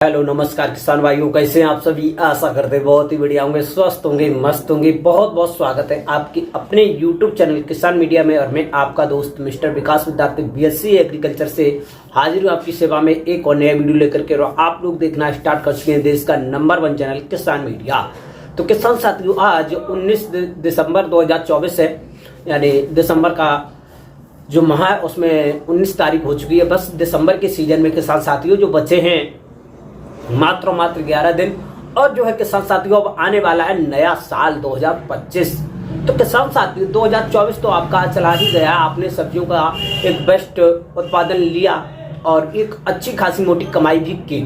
Hello नमस्कार किसान भाइयों, कैसे हैं आप सभी। आशा करते हैं बहुत ही बढ़िया होंगे, स्वस्थ होंगे, मस्त होंगे। बहुत बहुत स्वागत है आपके अपने YouTube चैनल किसान मीडिया में। और मैं आपका दोस्त मिस्टर विकास विद्यार्थी BSc एग्रीकल्चर से हाजिर हूँ आपकी सेवा में एक और नया वीडियो लेकर के। और आप लोग देखना स्टार्ट कर चुके हैं देश का नंबर 1 चैनल किसान मीडिया। तो किसान साथियों, आज 19 दिसंबर 2024 है, यानी दिसंबर का जो माह है उसमें 19 तारीख हो चुकी है। बस दिसंबर के सीजन में किसान साथियों जो बचे हैं मात्र 11 दिन, और जो है किसान साथियों अब आने वाला है नया साल 2025। तो किसान साथियों 2024 तो आपका चला ही गया। आपने सब्जियों का एक बेस्ट उत्पादन लिया और एक अच्छी खासी मोटी कमाई भी की।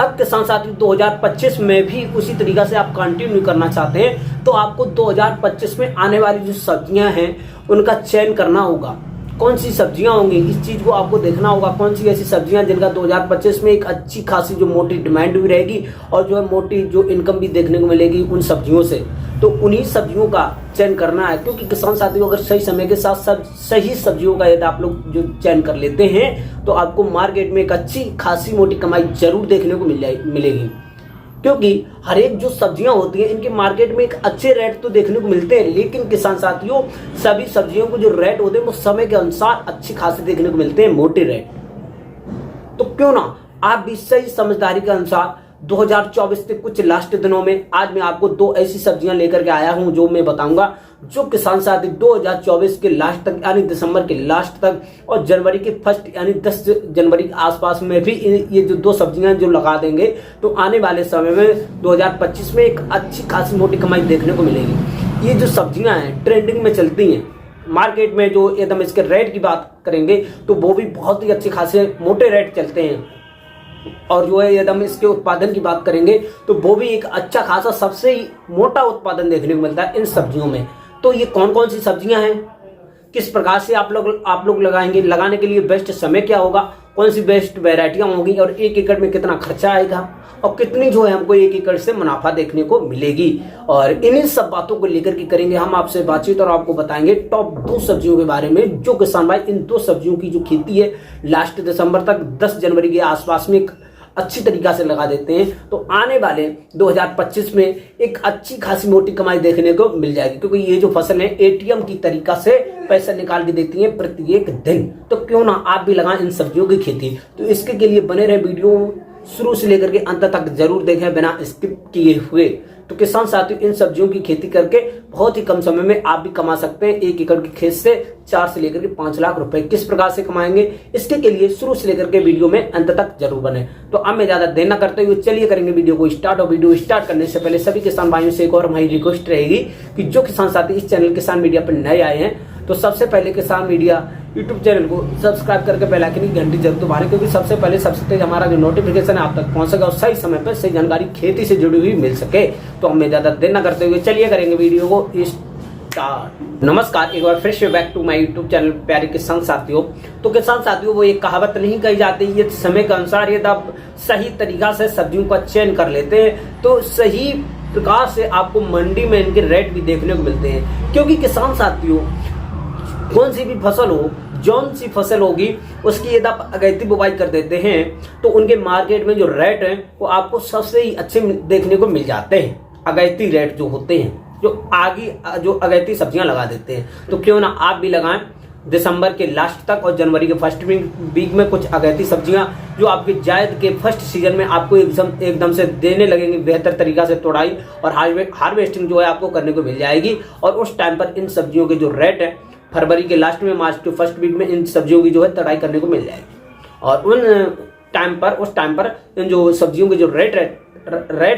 अब किसान साथियों 2025 में भी उसी तरीका से आप कंटिन्यू करना चाहते हैं तो आपको 2025 में आने वाली जो सब्जियां हैं उनका चयन करना होगा। कौन सी सब्जियां होंगी इस चीज को आपको देखना होगा। कौन सी ऐसी सब्जियां जिनका 2025 में एक अच्छी खासी जो मोटी डिमांड भी रहेगी और जो है मोटी जो इनकम भी देखने को मिलेगी उन सब्जियों से। तो उन्हीं सब्जियों का चयन करना है, क्योंकि किसान साथियों अगर सही समय के साथ सब सही सब्जियों का यदि आप लोग जो चयन कर लेते हैं तो आपको मार्केट में एक अच्छी खासी मोटी कमाई जरूर देखने को मिलेगी। क्योंकि हर एक जो सब्जियां होती हैं इनके मार्केट में एक अच्छे रेट तो देखने को मिलते हैं, लेकिन किसान साथियों सभी सब्जियों को जो रेट होते हैं वो समय के अनुसार अच्छी खासी देखने को मिलते हैं, मोटे रेट। तो क्यों ना आप भी सही समझदारी के अनुसार 2024 के कुछ लास्ट दिनों में आज मैं आपको 2 ऐसी सब्जियां लेकर के आया हूं जो मैं बताऊंगा, जो किसान साथी 2024 के लास्ट तक यानी दिसंबर के लास्ट तक और जनवरी के फर्स्ट यानी 10 जनवरी के आसपास में भी ये जो 2 सब्जियां जो लगा देंगे तो आने वाले समय में 2025 में एक अच्छी खासी मोटी कमाई देखने को मिलेगी। ये जो सब्जियां हैं ट्रेंडिंग में चलती हैं मार्केट में, जो एकदम इसके रेट की बात करेंगे तो वो भी बहुत ही अच्छे खासे मोटे रेट चलते हैं। और जो है एकदम इसके उत्पादन की बात करेंगे तो वो भी एक अच्छा खासा सबसे मोटा उत्पादन देखने को मिलता है इन सब्जियों में। तो ये कौन कौन सी सब्जियां हैं, किस प्रकार से आप लोग लगाएंगे, लगाने के लिए बेस्ट समय क्या होगा, कौन सी बेस्ट वैरायटियां होंगी और 1 एकड़ में कितना खर्चा आएगा और कितनी जो है हमको 1 एकड़ से मुनाफा देखने को मिलेगी। और इन्हीं सब बातों को लेकर के करेंगे हम आपसे बातचीत और आपको बताएंगे टॉप 2 सब्जियों के बारे में जो किसान भाई इन 2 सब्जियों की जो खेती है लास्ट दिसंबर तक 10 जनवरी के आसपास में अच्छी तरीका से लगा देते हैं तो आने वाले 2025 में एक अच्छी खासी मोटी कमाई देखने को मिल जाएगी। क्योंकि ये जो फसल है ATM की तरीका से पैसा निकाल के देती है प्रत्येक दिन। तो क्यों ना आप भी लगाएं इन सब्जियों की खेती। तो इसके लिए बने रहे वीडियो शुरू से लेकर के अंत तक जरूर देखें बिना स्किप किए हुए। तो किसान साथियों इन सब्जियों की खेती करके बहुत ही कम समय में आप भी कमा सकते हैं। 1 एकड़ की खेत से 4 से लेकर के 5 लाख रुपए किस प्रकार से कमाएंगे इसके के लिए शुरू से लेकर के वीडियो में अंत तक जरूर बने। तो अब मैं ज्यादा देर न करते हुए चलिए करेंगे वीडियो को स्टार्ट। और वीडियो स्टार्ट करने से पहले सभी किसान भाइयों से एक और हमारी रिक्वेस्ट रहेगी कि जो किसान साथी इस चैनल किसान मीडिया पर नए आए हैं तो सबसे पहले किसान मीडिया यूट्यूब चैनल को सब्सक्राइब करके बेल आइकन की घंटी जरूर दबाएं, क्योंकि सबसे पहले सबसे तेज हमारा जो नोटिफिकेशन है आप तक पहुंचेगा और सही समय पर सही जानकारी खेती से जुड़ी हुई मिल सके। तो हमें ज्यादा देर न करते हुए चलिए करेंगे वीडियो को स्टार्ट। नमस्कार, एक बार फिर से back to my YouTube channel प्यारे किसान साथियों। तो किसान साथियों वो एक कहावत नहीं कही जाती, ये समय के अनुसार यदि आप सही तरीका से सब्जियों का चयन कर लेते हैं तो सही प्रकार से आपको मंडी में इनके रेट भी देखने को मिलते हैं। क्योंकि किसान साथियों कौन सी भी फसल हो, जौन सी फसल होगी उसकी यदि आप अगैती बुवाई कर देते हैं तो उनके मार्केट में जो रेट है वो आपको सबसे ही अच्छे देखने को मिल जाते हैं। अगैती रेट जो होते हैं जो अगैती सब्जियां लगा देते हैं। तो क्यों ना आप भी लगाएं दिसंबर के लास्ट तक और जनवरी के फर्स्ट वीक में कुछ अगैती सब्जियां जो आपके जायद के फर्स्ट सीजन में आपको एकदम से देने लगेंगे बेहतर तरीका से तोड़ाई और हार्वेस्टिंग जो है आपको करने को मिल जाएगी। और उस टाइम पर इन सब्जियों के जो रेट है फरवरी के लास्ट में मार्च के फर्स्ट वीक में इन सब्जियों की जो है तड़ाई करने को मिल जाएगी। और उस टाइम पर इन जो सब्जियों के जो रेट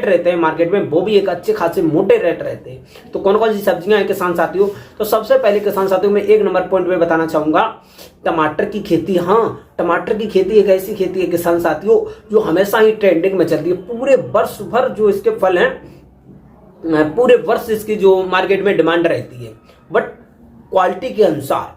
रहते हैं मार्केट में वो भी एक अच्छे खासे मोटे रेट रहते हैं। तो कौन कौन सी सब्जियां हैं किसान साथियों, तो सबसे पहले किसान साथियों में 1 नंबर पॉइंट में बताना चाहूंगा टमाटर की खेती। हाँ, टमाटर की खेती एक ऐसी खेती है किसान साथियों जो हमेशा ही ट्रेंडिंग में चलती है। पूरे वर्ष भर जो इसके फल हैं पूरे वर्ष इसकी जो मार्केट में डिमांड रहती है, बट क्वालिटी के अनुसार।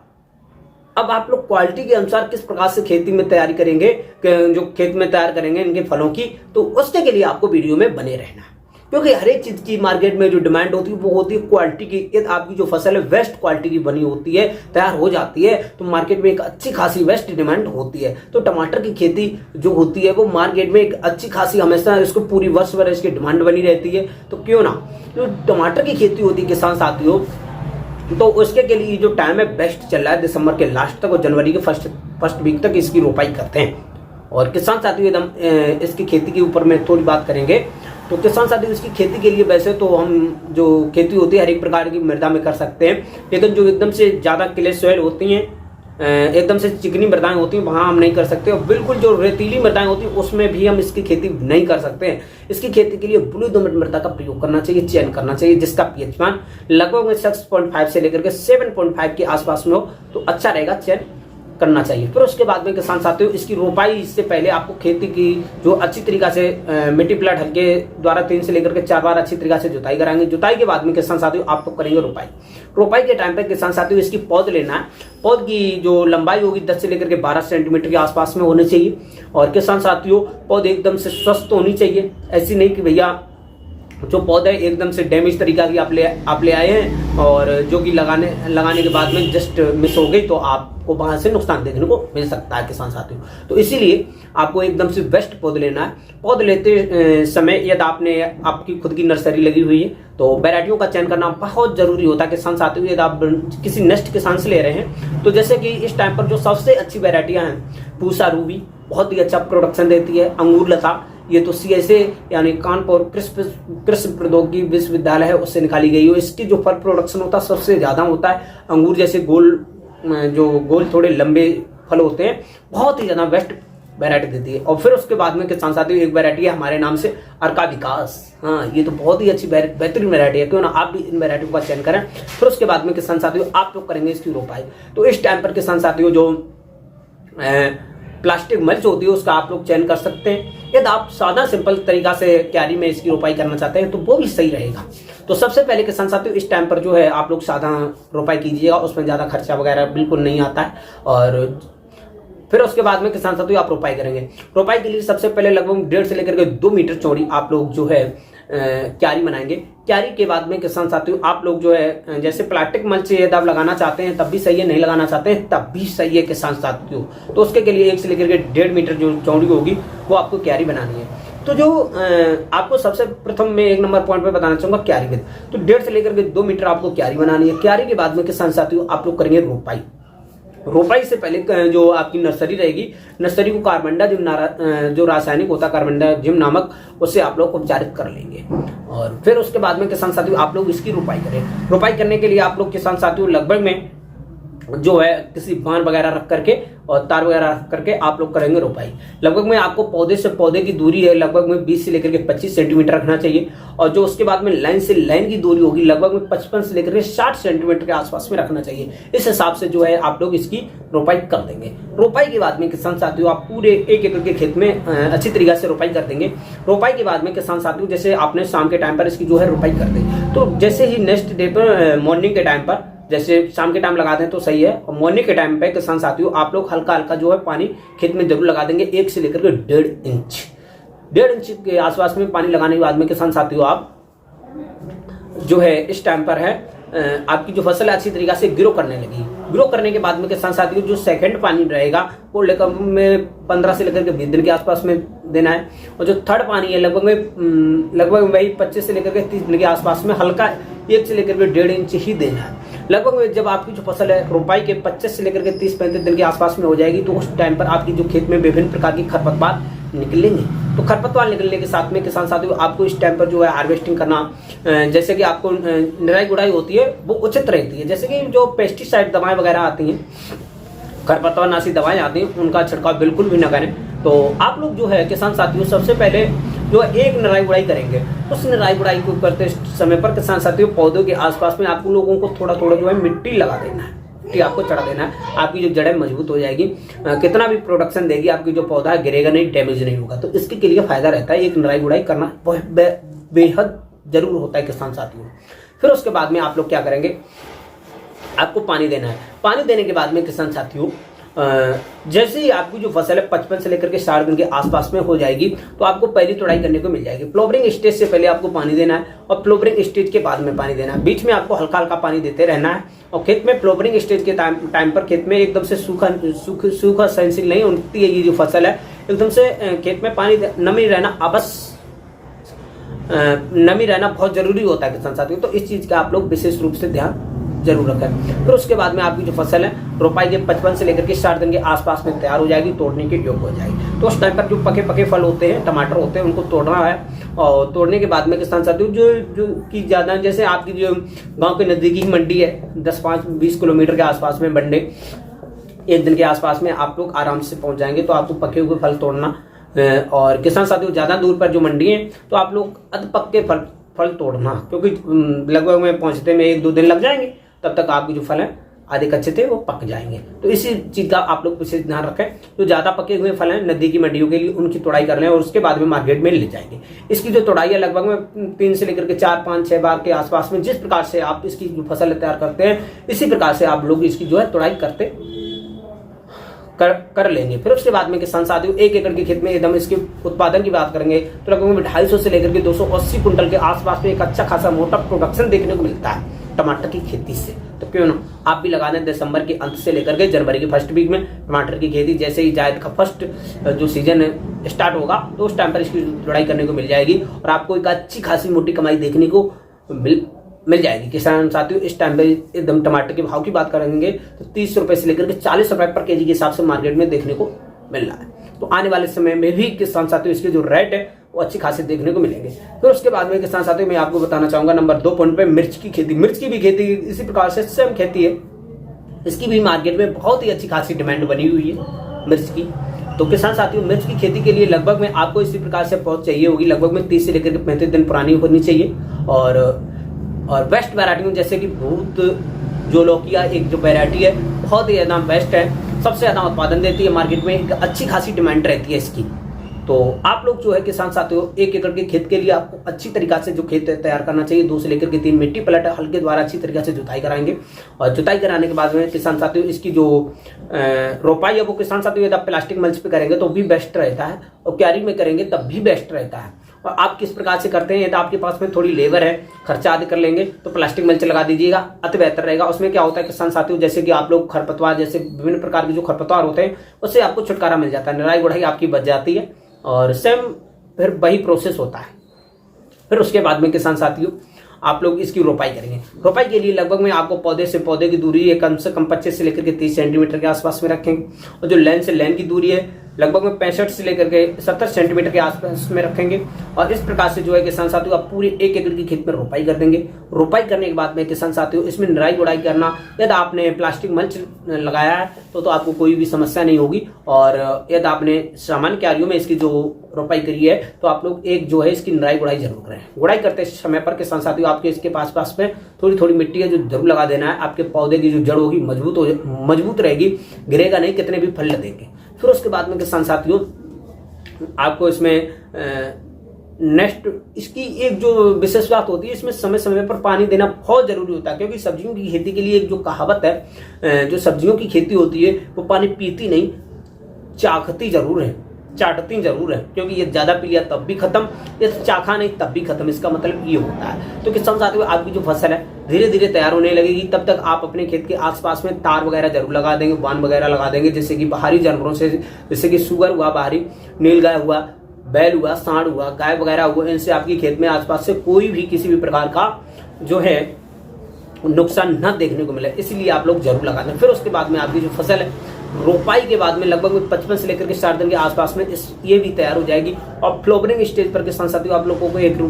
अब आप लोग क्वालिटी के अनुसार किस प्रकार से खेती में तैयारी करेंगे, जो खेत में तैयार करेंगे इनके फलों की, तो उसके के लिए आपको वीडियो में बने रहना है। क्योंकि हर एक चीज की मार्केट में जो डिमांड होती है वो होती है क्वालिटी की। यदि आपकी जो फसल है वेस्ट क्वालिटी की बनी होती है, तैयार हो जाती है, तो मार्केट में एक अच्छी खासी वेस्ट डिमांड होती है। तो टमाटर की खेती जो होती है वो मार्केट में एक अच्छी खासी हमेशा इसको पूरी वर्ष भर इसकी डिमांड बनी रहती है। तो क्यों ना जो टमाटर की खेती होती है किसान साथियों, तो उसके के लिए जो टाइम है बेस्ट चल रहा है, दिसंबर के लास्ट तक और जनवरी के फर्स्ट वीक तक इसकी रोपाई करते हैं। और किसान साथियों एकदम इसकी खेती के ऊपर में थोड़ी बात करेंगे। तो किसान साथियों इसकी खेती के लिए वैसे तो हम जो खेती होती है हर एक प्रकार की मृदा में कर सकते हैं, लेकिन जो एकदम से ज़्यादा क्ले सॉइल होती हैं, एकदम से चिकनी मृदाएं होती हैं, वहाँ हम नहीं कर सकते। और बिल्कुल जो रेतीली मृदाएं होती हैं उसमें भी हम इसकी खेती नहीं कर सकते हैं। इसकी खेती के लिए ब्लू दोमट मृदा का प्रयोग करना चाहिए, चयन करना चाहिए, जिसका पीएच मान लगभग 6.5 से लेकर के 7.5 के आसपास में हो तो अच्छा रहेगा, चयन करना चाहिए। फिर उसके बाद में किसान साथियों इसकी रोपाई से पहले आपको खेती की जो अच्छी तरीका से मिट्टी प्लाट हल्के द्वारा 3 से लेकर के 4 बार अच्छी तरीका से जुताई कराएंगे। जुताई के बाद में किसान साथियों आप तो करेंगे रोपाई। रोपाई के टाइम पे किसान साथियों इसकी पौध लेना है। पौध की जो लंबाई होगी 10 से लेकर के 12 सेंटीमीटर के आसपास में होनी चाहिए। और किसान साथियों पौध एकदम से स्वस्थ होनी चाहिए, ऐसी नहीं कि भैया जो पौधे एकदम से डैमेज तरीका की आप ले आए हैं और जो कि लगाने के बाद में जस्ट मिस हो गई, तो आपको वहां से नुकसान देखने को मिल सकता है किसान साथियों। तो इसीलिए आपको एकदम से बेस्ट पौध लेना है। पौध लेते समय यदि आपकी खुद की नर्सरी लगी हुई है तो वैरायटियों का चयन करना बहुत जरूरी होता है किसान साथियों। यदि आप किसी नेक्स्ट किसान से ले रहे हैं तो जैसे कि इस टाइम पर जो सबसे अच्छी वैरायटियां हैं, पूसा रूबी बहुत ही अच्छा प्रोडक्शन देती है। अंगूर लता ये तो CSA यानी कानपुर कृषि प्रौद्योगिकी विश्वविद्यालय है उससे निकाली गई है। इसकी जो फल प्रोडक्शन होता है सबसे ज्यादा होता है। अंगूर जैसे गोल थोड़े लंबे फल होते हैं, बहुत ही ज्यादा बेस्ट वैरायटी देती है। और फिर उसके बाद में किसान साथियों एक वैरायटी है हमारे नाम से अर्का विकास। हाँ, ये तो बहुत ही अच्छी बेहतरीन वैरायटी है, क्यों ना आप भी इन वैरायटियों का चयन करें। फिर उसके बाद में किसान साथियों आप लोग करेंगे इसकी रोपाई। तो इस टाइम पर किसान साथियों जो प्लास्टिक मल्च होती है उसका आप लोग चयन कर सकते हैं। यदि आप सादा सिंपल तरीका से क्यारी में इसकी रोपाई करना चाहते हैं तो वो भी सही रहेगा। तो सबसे पहले किसान साथियों इस टाइम पर जो है आप लोग सादा रोपाई कीजिएगा, उसमें ज़्यादा खर्चा वगैरह बिल्कुल नहीं आता है। और फिर उसके बाद में किसान साथियों आप रोपाई करेंगे। रोपाई के लिए सबसे पहले लगभग 1.5 से लेकर के 2 मीटर चौड़ी आप लोग जो है क्यारी बनाएंगे। क्यारी के बाद में किसान साथियों आप लोग जो है जैसे प्लास्टिक मल्च यदि आप लगाना चाहते हैं तब भी सही है, नहीं लगाना चाहते हैं तब भी सही है किसान साथियों। तो उसके के लिए 1 से लेकर के 1.5 मीटर जो चौड़ी होगी वो आपको क्यारी बनानी है। तो जो आपको सबसे प्रथम में 1 नंबर पॉइंट पे बताना चाहूंगा क्यारी विद। तो 1.5 से लेकर के 2 मीटर आपको क्यारी बनानी है। क्यारी के बाद में किसान साथियों आप लोग करेंगे रोपाई। रोपाई से पहले जो आपकी नर्सरी रहेगी, नर्सरी को कार्बनडाजिम जो रासायनिक होता है कार्बनडाजिम नामक, उससे आप लोग उपचारित कर लेंगे। और फिर उसके बाद में किसान साथियों आप लोग इसकी रोपाई करें। रोपाई करने के लिए आप लोग किसान साथियों लगभग में जो है किसी बांध वगैरह रख करके और तार वगैरह रख करके आप लोग करेंगे रोपाई। लगभग में आपको पौधे से पौधे की दूरी है लगभग में 20 से लेकर के 25 सेंटीमीटर रखना चाहिए। और जो उसके बाद में लाइन से लाइन की दूरी होगी लगभग में 55 से लेकर के 60 सेंटीमीटर के आसपास में रखना चाहिए। इस हिसाब से जो है आप लोग इसकी रोपाई कर देंगे। रोपाई के बाद में किसान साथियों आप पूरे 1 एकड़ के खेत में अच्छी तरीके से रोपाई कर देंगे। रोपाई के बाद में किसान साथियों जैसे आपने शाम के टाइम पर इसकी जो है रोपाई कर दी, तो जैसे ही नेक्स्ट डे पर मॉर्निंग के टाइम पर, जैसे शाम के टाइम लगा दें तो सही है, और मॉर्निंग के टाइम पे किसान साथियों आप लोग हल्का हल्का जो है पानी खेत में जरूर लगा देंगे। 1 से लेकर के 1.5 इंच के आसपास में पानी लगाने के बाद में किसान साथियों आप जो है इस टाइम पर है आपकी जो फसल है अच्छी तरीके से ग्रो करने लगी। ग्रो करने के बाद में किसान साथियों जो सेकंड पानी रहेगा वो लगभग में 15 से लेकर के 20 दिन के आसपास में देना है। और जो थर्ड पानी है लगभग वही 25 से लेकर के 30 दिन के आसपास में हल्का 1 से लेकर के 1.5 इंच ही देना है। लगभग जब आपकी जो फसल है रोपाई के 25 से लेकर के 30-35 दिन के आसपास में हो जाएगी तो उस टाइम पर आपकी जो खेत में विभिन्न प्रकार की खरपतवार निकलेंगे। तो खरपतवार निकलने के साथ में किसान साथियों आपको इस टाइम पर जो है हार्वेस्टिंग करना, जैसे कि आपको निराई गुड़ाई होती है वो उचित रहती है। जैसे कि जो पेस्टिसाइड दवाएं वगैरह आती हैं, खरपतवार नाशी दवाएं आती हैं, उनका छिड़काव बिल्कुल भी न करें। तो आप लोग जो है किसान साथियों सबसे पहले जो एक निराई गुड़ाई करेंगे। उस निराई गुड़ाई को करते समय पर किसान साथियों पौधों के आसपास में आप लोगों को थोड़ा थोड़ा जो है मिट्टी लगा देना है, मिट्टी आपको चढ़ा देना है। आपकी जो जड़ें मजबूत हो जाएगी, कितना भी प्रोडक्शन देगी आपकी जो पौधा गिरेगा नहीं, डैमेज नहीं होगा। तो इसके लिए फायदा रहता है एक निराई गुड़ाई करना बेहद जरूर होता है किसान साथियों। फिर उसके बाद में आप लोग क्या करेंगे, आपको पानी देना है। पानी देने के बाद में किसान साथियों जैसे ही आपकी जो फसल है 55 से लेकर के 60 दिन के आसपास में हो जाएगी तो आपको पहली तोड़ाई करने को मिल जाएगी। फ्लावरिंग स्टेज से पहले आपको पानी देना है और फ्लावरिंग स्टेज के बाद में पानी देना है। बीच में आपको हल्का हल्का पानी देते रहना है। और खेत में फ्लावरिंग स्टेज के टाइम पर खेत में एकदम से सूखा सहनशील नहीं होती है ये जो फसल है। एकदम से खेत में पानी नमी रहना नमी रहना बहुत जरूरी होता है किसान साथियों। तो इस चीज का आप लोग विशेष रूप से ध्यान जरूर रखें। फिर उसके बाद में आपकी जो फसल है रोपाई के 55 से लेकर के 60 दिन के आसपास में तैयार हो जाएगी, तोड़ने के योग्य हो जाएगी। तो उस टाइम पर जो पके फल होते हैं, टमाटर होते हैं, उनको तोड़ना है। और तोड़ने के बाद में किसान साथियों जो की ज्यादा जैसे आपकी जो गाँव के नजदीकी मंडी है 10-20 किलोमीटर के आसपास में मंडी, एक दिन के आसपास में आप लोग आराम से पहुंच जाएंगे। तो आपको पके हुए फल तोड़ना। और किसान साथियों ज्यादा दूर पर जो मंडी है तो आप लोग अध पक्के फल तोड़ना, क्योंकि लगभग में पहुंचते में 1-2 दिन लग जाएंगे। तब तक आपके जो फल है आधे कच्चे थे वो पक जाएंगे। तो इसी चीज का आप लोग विशेष ध्यान रखें। जो ज्यादा पके हुए फल हैं नजदीकी मंडियों के लिए उनकी तोड़ाई कर लें और उसके बाद में मार्केट में ले जाएंगे। इसकी जो तोड़ाई है लगभग में 3 से लेकर के 4-5-6 बार के आसपास में, जिस प्रकार से आप इसकी जो फसल तैयार करते हैं इसी प्रकार से आप लोग इसकी जो है तोड़ाई कर लेंगे। फिर उसके बाद में किसान साथियों 1 एकड़ के खेत में एकदम इसके उत्पादन की बात करेंगे तो लगभग 250 से लेकर के 280 कुंटल के आसपास में एक अच्छा खासा मोटा प्रोडक्शन देखने को मिलता है टमाटर की खेती से। तो क्यों ना आप भी लगा दें दिसंबर के अंत से लेकर के जनवरी के फर्स्ट वीक में टमाटर की खेती। जैसे ही जायद का फर्स्ट जो सीजन स्टार्ट होगा तो उस टाइम पर इसकी लड़ाई करने को मिल जाएगी और आपको एक अच्छी खासी मोटी कमाई देखने को मिल जाएगी। किसान साथियों इस टाइम पे एकदम टमाटर के भाव की बात करेंगे तो 30 रुपए से लेकर के 40 रुपए पर केजी के हिसाब से मार्केट में देखने को मिल रहा है। तो आने वाले समय में भी किसान साथियों इसके जो रेट है वो अच्छी खासी देखने को मिलेंगे। फिर उसके बाद में किसान साथियों मैं आपको बताना चाहूंगा नंबर 2 पॉइंट पे मिर्च की खेती। मिर्च की भी खेती इसी प्रकार से सेम खेती है। इसकी भी मार्केट में बहुत ही अच्छी खासी डिमांड बनी हुई है मिर्च की। तो किसान साथियों मिर्च की खेती के लिए लगभग में आपको इसी प्रकार से पहुंच चाहिए होगी। लगभग में 30 से लेकर के 35 दिन पुरानी होनी चाहिए। और बेस्ट वैरायटी में जैसे कि भूत जो लौकिया एक जो वैरायटी है बहुत ही ज्यादा बेस्ट है, सबसे ज्यादा उत्पादन देती है, मार्केट में एक अच्छी खासी डिमांड रहती है इसकी। तो आप लोग जो है किसान साथियों 1 एकड़ के खेत के लिए आपको अच्छी तरीका से जो खेत तैयार करना चाहिए 2 से लेकर के 3 मिट्टी पलट हल्के द्वारा अच्छी तरीके से जुताई कराएंगे। और जुताई कराने के बाद में किसान साथियों इसकी जो रोपाई है वो किसान साथियों यदि आप प्लास्टिक मल्च पे करेंगे तो भी बेस्ट रहता है और क्यारी में करेंगे तब भी बेस्ट रहता है। और आप किस प्रकार से करते हैं यदि आपके पास में थोड़ी लेबर है, खर्चा आदि कर लेंगे तो प्लास्टिक मल्च लगा दीजिएगा, अति बेहतर रहेगा। उसमें क्या होता है किसान साथियों जैसे कि आप लोग खरपतवार जैसे विभिन्न प्रकार के जो खरपतवार होते हैं उससे आपको छुटकारा मिल जाता है, निराई गुड़ाई आपकी बच जाती है और सेम फिर वही प्रोसेस होता है। फिर उसके बाद में किसान साथियों आप लोग इसकी रोपाई करेंगे। रोपाई के लिए लगभग में आपको पौधे से पौधे की दूरी है कम से कम 25 से लेकर के 30 सेंटीमीटर के आसपास में रखेंगे और जो लेन से लेन की दूरी है लगभग में 65 से लेकर के 70 सेंटीमीटर के आसपास में रखेंगे। और इस प्रकार से जो है किसान साथियों आप पूरे 1 एकड़ की खेत में रोपाई कर देंगे। रोपाई करने के बाद में किसान साथियों इसमें निराई गुड़ाई करना, यदि आपने प्लास्टिक मल्च लगाया है तो आपको कोई भी समस्या नहीं होगी। और यदि आपने सामान्य क्यारियों में इसकी जो रोपाई करी है तो आप लोग एक जो है इसकी निराई गुड़ाई जरूर करें। गुड़ाई करते समय पर किसान साथियों आपके इसके पास में थोड़ी मिट्टी है जो जरूर लगा देना है। आपके पौधे की जो जड़ होगी मजबूत रहेगी, गिरेगा नहीं, कितने भी फल लगेंगे। फिर उसके बाद में किसान साथियों आपको इसमें नेक्स्ट इसकी एक जो विशेष बात होती है इसमें समय समय पर पानी देना बहुत जरूरी होता है, क्योंकि सब्जियों की खेती के लिए एक जो कहावत है जो सब्जियों की खेती होती है वो पानी पीती नहीं चाटती जरूर है, क्योंकि ये ज्यादा पी लिया तब भी खत्म, ये चाखा नहीं तब भी खत्म, इसका मतलब ये होता है। तो किसान साथियों आपकी जो फसल है धीरे धीरे तैयार होने लगेगी, तब तक आप अपने खेत के आसपास में तार वगैरह जरूर लगा देंगे, बांध वगैरह लगा देंगे, जैसे कि बाहरी जानवरों से, जैसे कि सुअर हुआ, बाहरी नीलगाय हुआ, बैल हुआ, सांड हुआ, गाय वगैरह हुआ, इनसे आपकी खेत में आसपास से कोई भी किसी भी प्रकार का जो है नुकसान न देखने को मिले, इसलिए आप लोग जरूर लगा दें। फिर उसके बाद में आपकी जो फसल है रोपाई के बाद में लगभग 55 से लेकर के 60 दिन के आसपास में ये भी तैयार हो जाएगी। और फ्लावरिंग स्टेज पर किसान साथियों आप लोगों को एक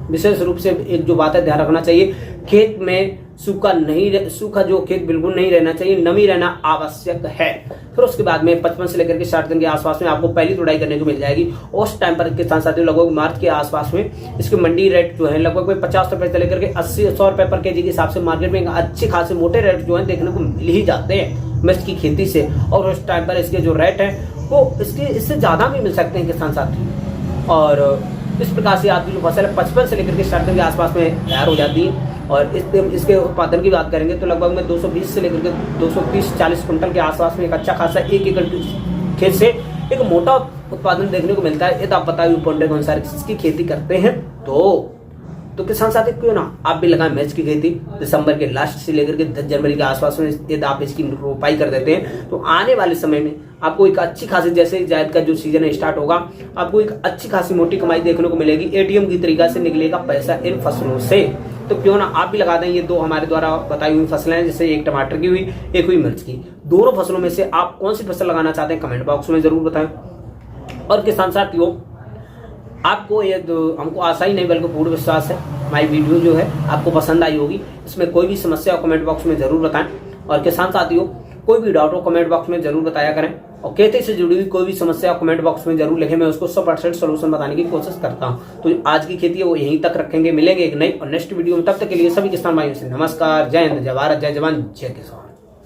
विशेष रूप से एक जो बात है ध्यान रखना चाहिए, खेत में सूखा जो खेत बिल्कुल नहीं रहना चाहिए, नमी रहना आवश्यक है। फिर उसके बाद में 55 से लेकर के 60 दिन के आसपास में आपको पहली तुड़ाई करने को मिल जाएगी। उस टाइम पर किसान साथियों लगभग मार्च के आसपास में इसके मंडी रेट जो है लगभग में 50 रुपए से लेकर के 80-100 रुपए पर केजी के हिसाब से मार्केट में अच्छे खासे मोटे रेट जो है देखने को मिल ही जाते हैं मिर्च की खेती से। और उस टाइम पर इसके जो रेट है वो इससे ज्यादा भी मिल सकते हैं किसान साथी। और इस प्रकार से आपकी जो फसल है 55 से लेकर के 60 दिन के आसपास में तैयार हो जाती है। और इसके उत्पादन की बात करेंगे तो लगभग में 220 से लेकर के 230-40 कुंटल के आसपास में एक अच्छा खासा 1 एकड़ खेत से एक मोटा उत्पादन देखने को मिलता है। यदि आप बताइए पॉइंट के अनुसार इसकी खेती करते हैं तो किसान साथी क्यों ना आप भी लगाएं मिर्च की खेती। दिसंबर के लास्ट से लेकर के 10 जनवरी के आसपास में यदि आप इसकी रोपाई कर देते हैं तो आने वाले समय में आपको एक अच्छी खासी, जैसे जायद का जो सीजन है स्टार्ट होगा, आपको एक अच्छी खासी मोटी कमाई देखने को मिलेगी। एटीएम की तरीका से निकलेगा पैसा इन फसलों से। तो क्यों ना आप भी लगा दें। ये दो हमारे द्वारा बताई हुई फसलें हैं, जैसे एक टमाटर की हुई, एक हुई मिर्च की। दोनों फसलों में से आप कौन सी फसल लगाना चाहते हैं कमेंट बॉक्स में जरूर बताएं। और किसान साथियों, आपको ये हमको आशा ही नहीं बल्कि पूर्ण विश्वास है हमारी वीडियो जो है आपको पसंद आई होगी। इसमें कोई भी समस्या हो कमेंट बॉक्स में जरूर बताएं। और किसान साथियों, कोई भी डाउट हो कमेंट बॉक्स में जरूर बताया करें। और खेती से जुड़ी हुई कोई भी समस्या कमेंट बॉक्स में जरूर लिखें, मैं उसको 100% सोल्यूशन बताने की कोशिश करता हूं। तो आज की खेती है वो यहीं तक रखेंगे, मिलेंगे एक नई और नेक्स्ट वीडियो में। तब तक के लिए सभी किसान भाइयों से नमस्कार, जय हिंद, जय भारत, जय जवान, जय किसान।